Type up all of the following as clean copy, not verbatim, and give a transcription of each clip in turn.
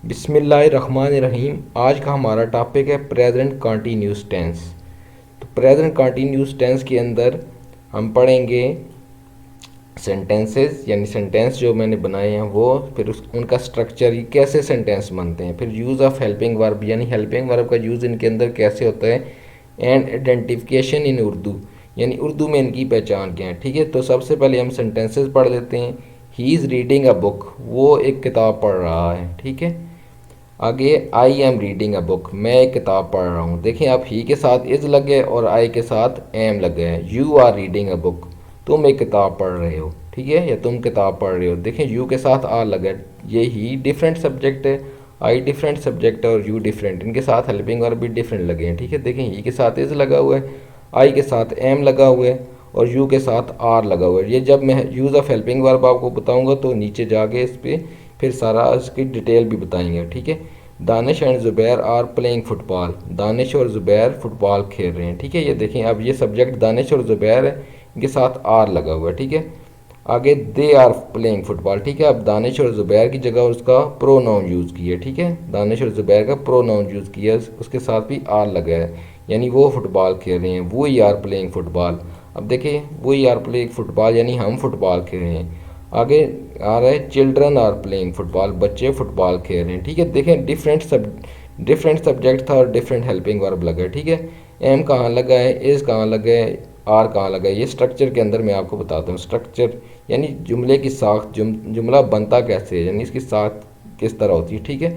बिस्मिल्लाहिर्रहमानिर्रहीम। आज का हमारा टॉपिक है प्रेजेंट कंटिन्यूस टेंस। तो प्रेजेंट कंटिन्यूस टेंस के अंदर हम पढ़ेंगे सेंटेंसेस, यानी सेंटेंस जो मैंने बनाए हैं वो, फिर उनका स्ट्रक्चर, ये कैसे सेंटेंस बनते हैं, फिर यूज़ ऑफ हेल्पिंग वर्ब यानी हेल्पिंग वर्ब का यूज़ इनके अंदर कैसे होता है, एंड आइडेंटिफिकेशन इन उर्दू यानी उर्दू में इनकी पहचान क्या है। ठीक है, तो सबसे पहले हम सेंटेंसेस पढ़ लेते हैं। ही इज़ रीडिंग अ बुक, वो एक किताब पढ़ रहा है। ठीक है, आगे आई एम रीडिंग अ बुक, मैं एक किताब पढ़ रहा हूँ। देखें, आप ही के साथ इज़ लग गए और आई के साथ एम लग गए हैं। You are reading a book, तुम एक किताब पढ़ रहे हो। ठीक है, या तुम किताब पढ़ रहे हो। देखें, यू के साथ आर लगा है, ये ही डिफरेंट सब्जेक्ट है, आई डिफरेंट सब्जेक्ट है और यू डिफरेंट, इनके साथ हेल्पिंग वर्ब भी डिफरेंट लगे हैं। ठीक है, देखें, ही के साथ इज़ लगा हुआ है, आई के साथ एम लगा हुआ है और यू के साथ आर लगा हुआ है। ये जब मैं यूज़ ऑफ हेल्पिंग वर्ब आपको बताऊंगा तो नीचे जाके इस पर फिर सारा इसकी डिटेल भी बताएंगे। ठीक है, Danish and Zubair are playing football, Danish और ज़ुबैर फुटबॉल खेल रहे हैं। ठीक है, ये देखें, अब ये सब्जेक्ट दानिश और ज़ुबैर है, इनके साथ आर लगा हुआ है। ठीक है, आगे दे आर प्लेइंग फुटबॉल। ठीक है, अब दानिश और ज़ुबैर की जगह उसका प्रोनाउन यूज़ किया। ठीक है, दानिश और ज़ुबैर का प्रोनाउन यूज़ किया, उसके साथ भी आर लगा है, यानी वो फुटबॉल खेल रहे हैं। वो आर प्लेइंग फुटबॉल। अब देखिए, वो आर प्लेइंग फुटबॉल यानी हम फुटबॉल खेल रहे हैं। आगे आ रहा है चिल्ड्रन आर प्लेइंग फुटबॉल, बच्चे फुटबॉल खेल रहे हैं। ठीक है, देखें, डिफरेंट सब्जेक्ट था और डिफरेंट हेल्पिंग वर्ब लगा है। ठीक है, एम कहाँ लगा है, इज़ कहाँ लगा है, आर कहाँ लगा है, ये स्ट्रक्चर के अंदर मैं आपको बताता हूँ। स्ट्रक्चर यानी जुमले की साख्त, जुमला बनता कैसे है, यानी इसकी साख्त किस तरह होती है। ठीक है,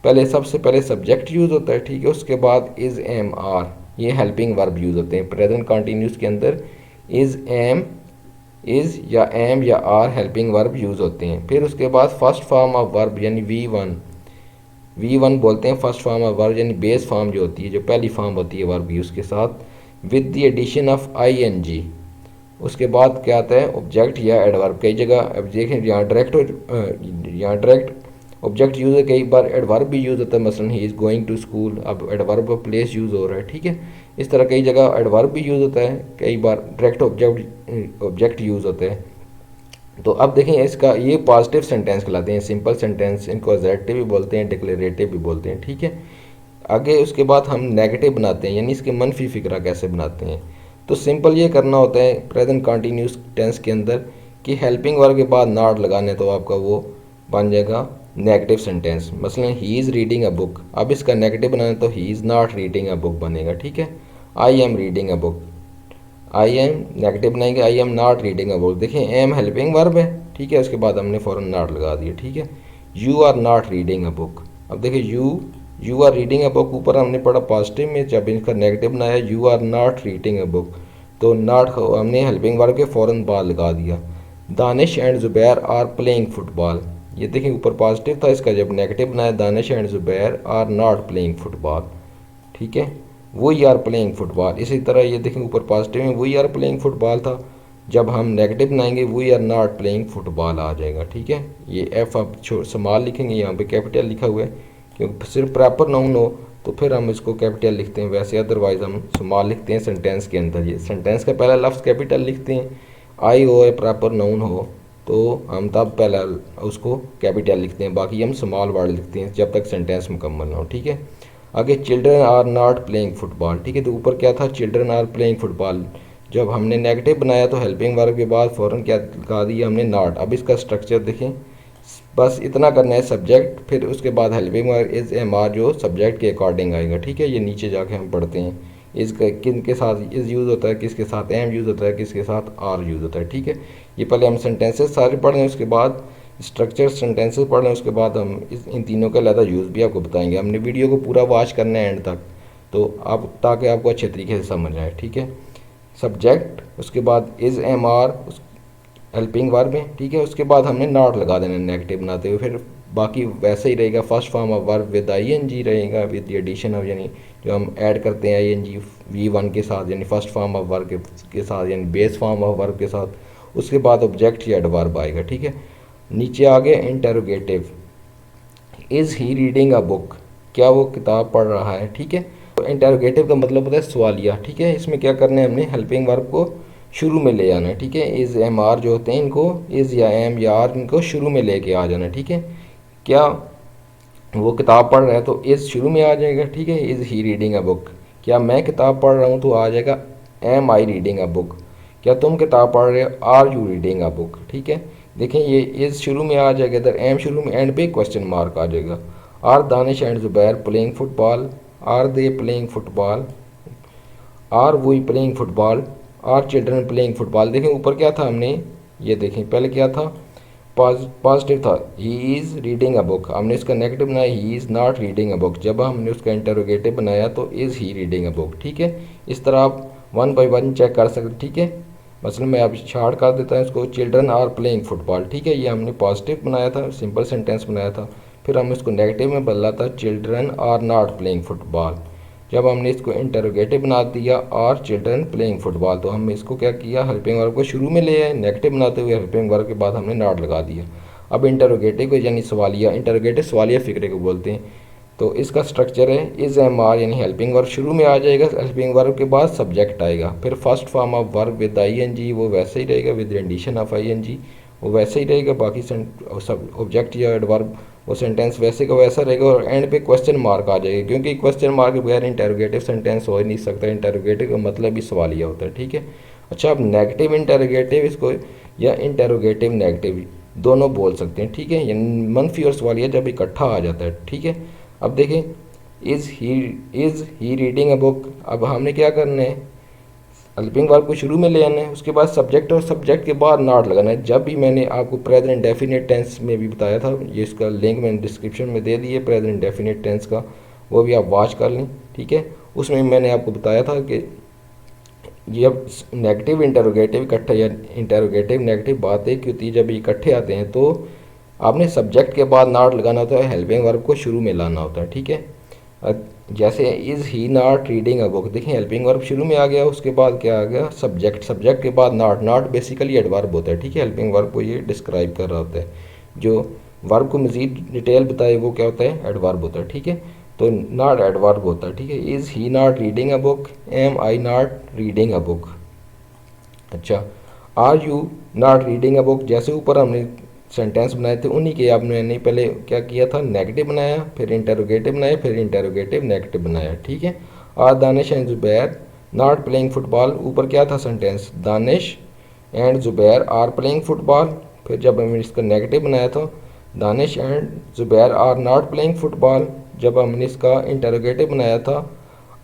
पहले सबसे पहले सब्जेक्ट यूज़ होता है। ठीक है, उसके बाद इज़ एम आर, ये हेल्पिंग वर्ब यूज़ होते हैं। प्रेजेंट कंटिन्यूस के अंदर इज़ एम, इज़ या एम या आर हेल्पिंग वर्ब यूज़ होते हैं। फिर उसके बाद फर्स्ट फॉर्म ऑफ वर्ब यानी वी वन बोलते हैं फर्स्ट फॉर्म ऑफ वर्ब, यानी बेस फॉर्म जो होती है, जो पहली फॉर्म होती है वर्ब की, उसके साथ with the addition of I N G. उसके बाद क्या आता है, ऑब्जेक्ट या एडवर्ब। कई जगह अब देखें, यहाँ डायरेक्ट ऑब्जेक्ट यूज़ है, कई बार एडवर्ब भी यूज़ होता है। मसलन he is going to school, अब एडवर्ब का प्लेस यूज़ हो रहा है। ठीक है, इस तरह कई जगह एडवर्ब भी यूज़ होता है, कई बार डायरेक्ट ऑब्जेक्ट यूज़ होता है। तो अब देखें, इसका ये पॉजिटिव सेंटेंस कहलाते हैं, सिंपल सेंटेंस, इनको एजेक्टिव भी बोलते हैं, डिक्लेरेटिव भी बोलते हैं। ठीक है, आगे उसके बाद हम नेगेटिव बनाते हैं, यानी इसके मनफी फिक्रा कैसे बनाते हैं। तो सिंपल ये करना होता है प्रेजेंट कंटिन्यूस टेंस के अंदर कि हेल्पिंग वर्ब के बाद नॉट लगाने, तो आपका वो बन जाएगा नेगेटिव सेंटेंस। मसलन he is reading a book, अब इसका नेगेटिव बनाना तो he is not reading a book बनेगा। ठीक है, I am reading a book, I am negative बनाएंगे, I am not reading a book. देखिए, एम हेल्पिंग वर्ब है। ठीक है, उसके बाद हमने फ़ौरन नॉट लगा दिया। ठीक है, you are not reading a book. अब देखिए, you are reading a book ऊपर हमने पढ़ा पॉजिटिव में, जब इसका नेगेटिव बनाया you are not reading a book, तो नॉट हमने हेल्पिंग वर्ब के फ़ौरन बाद लगा दिया। Danish and Zubair are playing football, ये देखिए ऊपर पॉजिटिव था, इसका जब नेगेटिव बनाया Danish and Zubair are not playing football. ठीक है, वो आर प्लेइंग फुटबॉल। इसी तरह ये देखें, ऊपर पॉजिटिव में वो आर प्लेइंग फुटबॉल था, जब हम नेगेटिव बनाएंगे वो आर नॉट प्लेइंग फुटबॉल आ जाएगा। ठीक है, ये एफ आप स्मॉल लिखेंगे, यहाँ पे कैपिटल लिखा हुआ है, क्योंकि सिर्फ प्रॉपर नाउन हो तो फिर हम इसको कैपिटल लिखते हैं, वैसे अदरवाइज़ हम स्मॉल लिखते हैं सेंटेंस के अंदर। ये सेंटेंस का पहला लफ्ज़ कैपिटल लिखते हैं, आई हो या प्रॉपर नाउन हो तो हम तब पहला उसको कैपिटल लिखते हैं, बाकी हम स्मॉल वर्ड लिखते हैं जब तक सेंटेंस मुकम्मल ना हो। ठीक है, आगे children are not playing football. ठीक है, तो ऊपर क्या था, चिल्ड्रन आर प्लेइंग फुटबॉल, जब हमने नेगेटिव बनाया तो हेल्पिंग वर्ब के बाद फ़ौरन क्या लगा दिया हमने, नॉट। अब इसका स्ट्रक्चर देखें, बस इतना करना है, सब्जेक्ट फिर उसके बाद helping verb is am are, जो सब्जेक्ट के अकॉर्डिंग आएगा। ठीक है, ये नीचे जाके हम पढ़ते हैं इज़ किन के साथ इज़ यूज़ होता है, किसके साथ एम यूज़ होता है, किसके साथ आर यूज़ होता है। ठीक है, ये पहले हम सेंटेंसेस सारे पढ़ लें, उसके बाद स्ट्रक्चर सेंटेंसेस पढ़ लें, उसके बाद हम इन तीनों का अलग यूज़ भी आपको बताएंगे। हमने वीडियो को पूरा वॉच करना है एंड तक, तो आप ताकि आपको अच्छे तरीके से समझ आए। ठीक है, सब्जेक्ट, उसके बाद is am are helping verb है। ठीक है, उसके बाद हमने नॉट लगा देना नेगेटिव बनाते हुए, फिर बाकी वैसे ही रहेगा। First form of verb with I N G रहेगा, विद द एडिशन ऑफ, यानी जो हम ऐड करते हैं आई एन जी वी1 के साथ, यानी फर्स्ट फॉर्म ऑफ वर्ब के साथ, यानी बेस फॉर्म ऑफ वर्ब के साथ। उसके बाद ऑब्जेक्ट या एडवर्ब आएगा। ठीक है, नीचे आ गया interrogative, is he reading a book, क्या वो किताब पढ़ रहा है। ठीक है, तो इंटरोगेटिव का मतलब होता है सवालिया। ठीक है, इसमें क्या करना है, हमने हेल्पिंग वर्ब को शुरू में ले जाना है। ठीक है, इज़ एम आर जो होते हैं, इनको इज़ या एम या आर इनको शुरू में लेके आ जाना है। ठीक है, क्या वो किताब पढ़ रहा है तो इज़ शुरू में आ जाएगा, ठीक है। Is he reading a book, क्या मैं किताब पढ़ रहा हूँ तो आ जाएगा am I reading a book. क्या तुम किताब पढ़ रहे हो, are you reading a book, ठीक है। देखें ये इज़ शुरू में आ जाएगा, इधर एम शुरू में, एंड पे क्वेश्चन मार्क आ जाएगा। Are Danish and Zubair playing football, are they playing football, are we playing football, are children playing football. देखें ऊपर क्या था हमने, ये देखें पहले क्या था, पॉजिटिव था, ही इज़ रीडिंग अ बुक। हमने इसका नेगेटिव बनाया, ही is not reading a book. जब हमने उसका इंटरोगेटिव बनाया तो is he reading a book, ठीक है। इस तरह आप वन बाय वन चेक कर सकते, ठीक है। मसलन मैं अब शार्ट कर देता हूँ इसको, चिल्ड्रन आर प्लेइंग फुटबॉल, ठीक है। ये हमने पॉजिटिव बनाया था, सिंपल सेंटेंस बनाया था। फिर हमने इसको नेगेटिव में बदला था, children are not playing football. जब हमने इसको इंटरोगेटिव बना दिया, आर चिल्ड्रन प्लेइंग फुटबॉल, तो हमने इसको क्या किया, हेल्पिंग वर्ब को शुरू में ले आए, नेगेटिव बनाते हुए हेल्पिंग वर्ब के बाद हमने नॉट लगा दिया। अब इंटरोगेटिव को यानी सवालिया, इंटरोगेटिव सवालिया फ़िक्रे को बोलते हैं। तो इसका स्ट्रक्चर है इज़ एम आर, यानी हेल्पिंग वर्ब शुरू में आ जाएगा, हेल्पिंग वर्ब के बाद सब्जेक्ट आएगा। फिर first form of verb with I N G वो वैसे ही रहेगा, with addition of I N G वो वैसे ही रहेगा। बाकी सब ऑब्जेक्ट या एडवर्ब वो सेंटेंस वैसे का वैसा रहेगा। और एंड पे क्वेश्चन मार्क आ जाएगा, क्योंकि क्वेश्चन मार्क के बगैर इंटरोगेटिव सेंटेंस हो ही नहीं सकता। इंटरोगेटिव का मतलब ही सवालिया होता है, ठीक है। अच्छा, अब नेगेटिव इंटरोगेटिव इसको या इंटरोगेटिव नेगेटिव दोनों बोल सकते हैं, ठीक है। यानी मनफी और सवालिया जब इकट्ठा आ जाता है, ठीक है। अब देखें is he reading a book. अब हमने क्या करना है, हेल्पिंग वर्ब को शुरू में ले आना है, उसके बाद सब्जेक्ट और सब्जेक्ट के बाद नॉट लगाना है। जब भी मैंने आपको प्रेजेंट डेफिनेट टेंस में भी बताया था, ये इसका लिंक मैंने डिस्क्रिप्शन में दे दिए प्रेजेंट डेफिनेट टेंस का, वो भी आप वॉच कर लें, ठीक है। उसमें मैंने आपको बताया था कि ये अब नेगेटिव इंटरोगेटिव इकट्ठे या इंटरोगेटिव नेगेटिव बात एक होती है, जब इकट्ठे आते हैं तो आपने सब्जेक्ट के बाद नॉट लगाना होता है, हेल्पिंग वर्ब को शुरू में लाना होता है, ठीक है। जैसे is he not reading a book, देखें हेल्पिंग वर्ब शुरू में आ गया, उसके बाद क्या आ गया, सब्जेक्ट, सब्जेक्ट के बाद नॉट, नॉट बेसिकली एडवर्ब होता है, ठीक है। हेल्पिंग वर्ब को ये डिस्क्राइब कर रहा होता है, जो वर्ब को मज़ीद डिटेल बताए वो क्या होता है, एडवर्ब होता है, ठीक है। तो नॉट एडवर्ब होता है, ठीक है। Is he not reading a book, am I not reading a book. अच्छा, are you not reading a book, जैसे ऊपर हमने सेंटेंस बनाए थे उन्हीं के आपने नहीं पहले क्या किया था, नेगेटिव बनाया, फिर इंटरोगेटिव बनाया, फिर इंटरोगेटिव नेगेटिव बनाया, ठीक है। Are Danish and Zubair not playing football, ऊपर क्या था sentence, Danish and Zubair are playing football. फिर जब हमने इसका नेगेटिव बनाया था, Danish and Zubair are not playing football. जब हमने इसका इंटरोगेटिव बनाया था,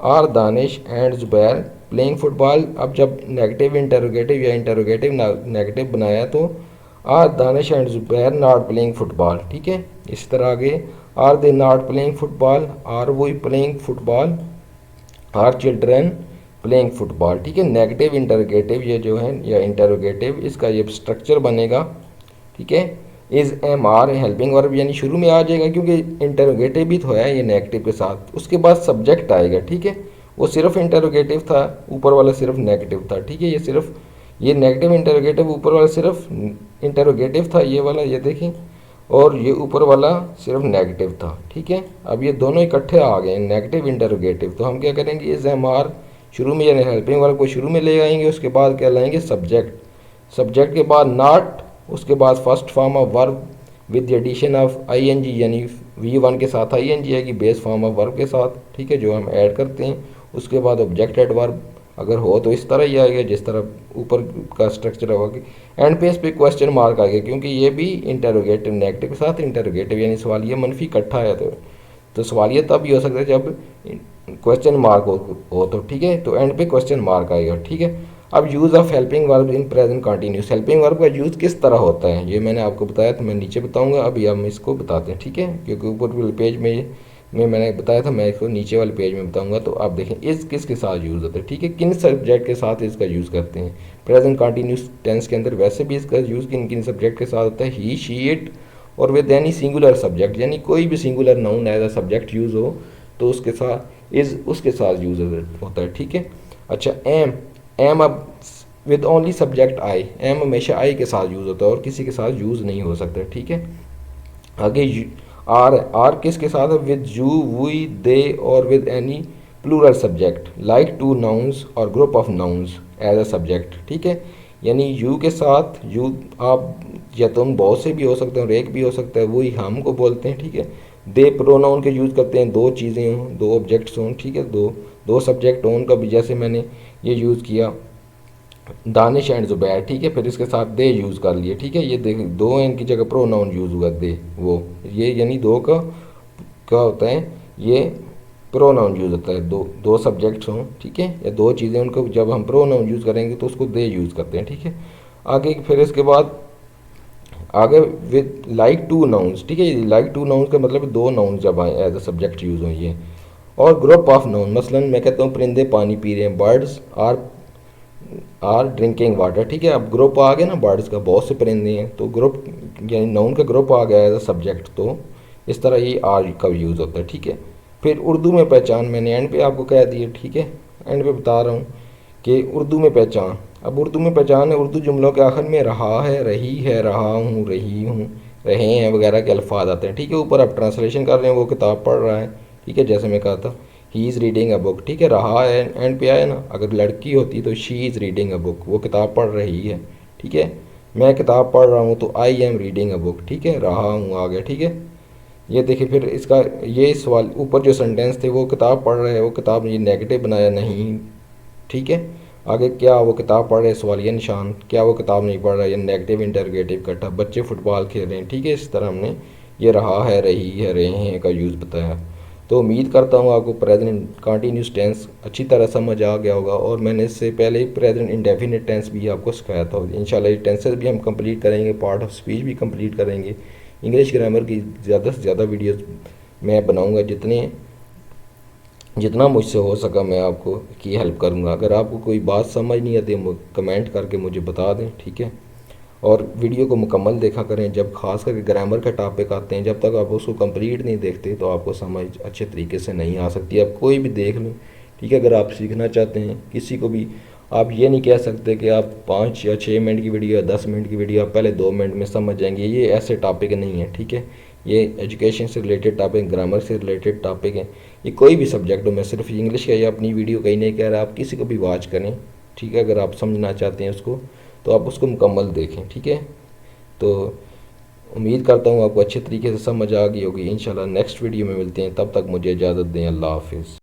are Danish and Zubair playing football. अब जब नेगेटिव इंटरोगेटिव या इंटरोगेटिव नेगेटिव बनाया तो are Danish and Zubair not playing football, ठीक है। इस तरह आगे, are they not playing football, are we playing football, are children playing football, ठीक है। नेगेटिव इंटरोगेटिव ये जो है या इंटरोगेटिव, इसका ये स्ट्रक्चर बनेगा, ठीक है। Is am are helping verb यानी शुरू में आ जाएगा, क्योंकि इंटरोगेटिव भी तो है ये नेगेटिव के साथ, उसके बाद सब्जेक्ट आएगा, ठीक है। वो सिर्फ इंटरोगेटिव था, ऊपर वाला सिर्फ नेगेटिव था, ठीक है। ये सिर्फ ये नेगेटिव इंटरोगेटिव, ऊपर वाला सिर्फ इंटरोगेटिव था ये वाला, ये देखें, और ये ऊपर वाला सिर्फ नेगेटिव था, ठीक है। अब ये दोनों इकट्ठे आ गए, नेगेटिव इंटरोगेटिव। तो हम क्या करेंगे, इज़ एम आर शुरू में यानी हेल्पिंग वर्ब को शुरू में ले आएंगे, उसके बाद क्या लाएंगे, सब्जेक्ट, सब्जेक्ट के बाद नॉट, उसके बाद first form of verb with addition of I N G, यानी V1 के साथ आई एन जी आएगी बेस फॉर्म ऑफ वर्ब के साथ, ठीक है, जो हम ऐड करते हैं। उसके बाद ऑब्जेक्ट एडवर्ब अगर हो तो इस तरह ही आएगा जिस तरह ऊपर का स्ट्रक्चर होगा। एंड पे इस पे क्वेश्चन मार्क आएगा, क्योंकि ये भी इंटरोगेटिव नेगेटिव के साथ इंटरोगेटिव यानी सवालिया मनफी इकट्ठा है, तो सवालिया तब भी हो सकता है जब क्वेश्चन मार्क हो तो, ठीक है। तो एंड पे क्वेश्चन मार्क आएगा, ठीक है। अब use of helping verb in present continuous, helping verb का यूज़ किस तरह होता है ये मैंने आपको बताया, तो मैं नीचे बताऊंगा, अभी हम इसको बताते हैं, ठीक है। क्योंकि ऊपर वाले पेज में मैंने बताया था, मैं इसको नीचे वाले पेज में बताऊंगा। तो आप देखें इस किसके साथ यूज़ होता है, ठीक है, किन सब्जेक्ट के साथ इसका यूज़ करते हैं। प्रेजेंट कंटिन्यूस टेंस के अंदर वैसे भी इसका यूज़ किन किन सब्जेक्ट के साथ होता है, ही शी इट और विद एनी सिंगुलर सब्जेक्ट, यानी कोई भी singular noun as a subject use हो तो उसके साथ इज़ उसके साथ यूज़ होता है, ठीक है। अच्छा, एम अब with only subject I, am हमेशा आई के साथ यूज़ होता है और किसी के साथ यूज़ नहीं हो सकता, ठीक है। आगे आर किसके साथ है, विद यू वी दे और with any plural subject like two nouns और group of nouns as a subject, ठीक है। यानी यू के साथ, यू आप या तुम बहुत से भी हो सकते हो और एक भी हो सकता है, वही हम को बोलते हैं, ठीक है। दे प्रोनाउन के यूज़ करते हैं, दो चीज़ें हों, दो ऑब्जेक्ट्स हों, ठीक है, दो दो सब्जेक्ट हों उनका भी, जैसे मैंने ये यूज़ किया दानिश एंड ज़ुबैर, ठीक है, फिर इसके साथ दे यूज़ कर लिए, ठीक है, ये देख दो हैं, इनकी जगह प्रोनाउन यूज़ हुआ दे, वो ये यानी दो का क्या होता है, ये प्रोनाउन यूज़ होता है, दो दो सब्जेक्ट्स हों, ठीक है, या दो चीज़ें, उनको जब हम प्रोनाउन यूज़ करेंगे तो उसको दे यूज़ करते हैं, ठीक है। आगे फिर इसके बाद आगे विद लाइक टू नाउन्स, ठीक है, लाइक टू नाउन्स का मतलब दो नाउन्स जब आए एज अ सब्जेक्ट यूज़ हुई है। और ग्रुप ऑफ नाउन, मसलन मैं कहता हूँ परिंदे पानी पी रहे हैं, बर्ड्स आर ड्रिंकिंग वाटर, ठीक है, अब ग्रुप आ गया ना बर्ड्स का, बहुत से परिंदे हैं तो ग्रुप यानी नाउन का ग्रुप आ गया एज अ सब्जेक्ट, तो इस तरह ये आर का यूज़ होता है, ठीक है। फिर उर्दू में पहचान मैंने एंड पे आपको कह दिया, ठीक है, एंड पे बता रहा हूँ कि उर्दू में पहचान। अब उर्दू में पहचान है, उर्दू जुमलों के आखिर में रहा है, रही है, रहा हूँ, रही हूँ, रहे हैं वगैरह के अल्फाज आते हैं, ठीक है। ऊपर आप ट्रांसलेशन कर रहे हैं, वो किताब पढ़ रहा है, ठीक है, जैसे मैं कहा था ही इज़ रीडिंग अ बुक, ठीक है, रहा है एंड पे आया ना, अगर लड़की होती तो she is reading a book, वो किताब पढ़ रही है, ठीक है। मैं किताब पढ़ रहा हूँ तो आई एम रीडिंग अ बुक, ठीक है, रहा हूँ आ गया, ठीक है। ये देखिए फिर इसका ये सवाल ऊपर जो सेंटेंस थे, वो किताब पढ़ रहे हैं, वो किताब ये नेगेटिव बनाया नहीं, ठीक है। आगे क्या वो किताब पढ़ रहे हैं, सवालिया निशान, क्या वो किताब नहीं पढ़ रहा है, ये नेगेटिव इंटरगेटिव कटा, बच्चे फुटबॉल खेल रहे हैं, ठीक है। इस तरह हमने ये रहा है, रही है, रहे हैं का यूज़ बताया। तो उम्मीद करता हूँ आपको प्रेजेंट कंटिन्यूस टेंस अच्छी तरह समझ आ गया होगा, और मैंने इससे पहले प्रेजेंट इंडेफिनिट टेंस भी आपको सिखाया था। इंशाल्लाह ये टेंसेस भी हम कंप्लीट करेंगे, पार्ट ऑफ स्पीच भी कंप्लीट करेंगे। इंग्लिश ग्रामर की ज़्यादा से ज़्यादा वीडियोस मैं बनाऊंगा, जितना मुझसे हो सका मैं आपको की हेल्प करूंगा। अगर आपको कोई बात समझ नहीं आती कमेंट करके मुझे बता दें, ठीक है। और वीडियो को मुकम्मल देखा करें, जब खास करके ग्रामर का टॉपिक आते हैं, जब तक आप उसको कंप्लीट नहीं देखते तो आपको समझ अच्छे तरीके से नहीं आ सकती। आप कोई भी देख लें, ठीक है, अगर आप सीखना चाहते हैं किसी को भी, आप ये नहीं कह सकते कि आप 5 या 6 मिनट की वीडियो या 10 मिनट की वीडियो आप पहले 2 मिनट में समझ जाएंगे, ये ऐसे टॉपिक नहीं है, ठीक है। ये एजुकेशन से रिलेटेड टॉपिक, ग्रामर से रिलेटेड टॉपिक है, ये कोई भी सब्जेक्ट हो, मैं सिर्फ इंग्लिश का या अपनी वीडियो कहीं नहीं कह रहा, आप किसी को भी वॉच करें, ठीक है, अगर आप समझना चाहते हैं उसको तो आप उसको मुकम्मल देखें, ठीक है। तो उम्मीद करता हूँ आपको अच्छे तरीके से समझ आ गई होगी। इंशाल्लाह नेक्स्ट वीडियो में मिलते हैं, तब तक मुझे इजाज़त दें, अल्लाह हाफिज़।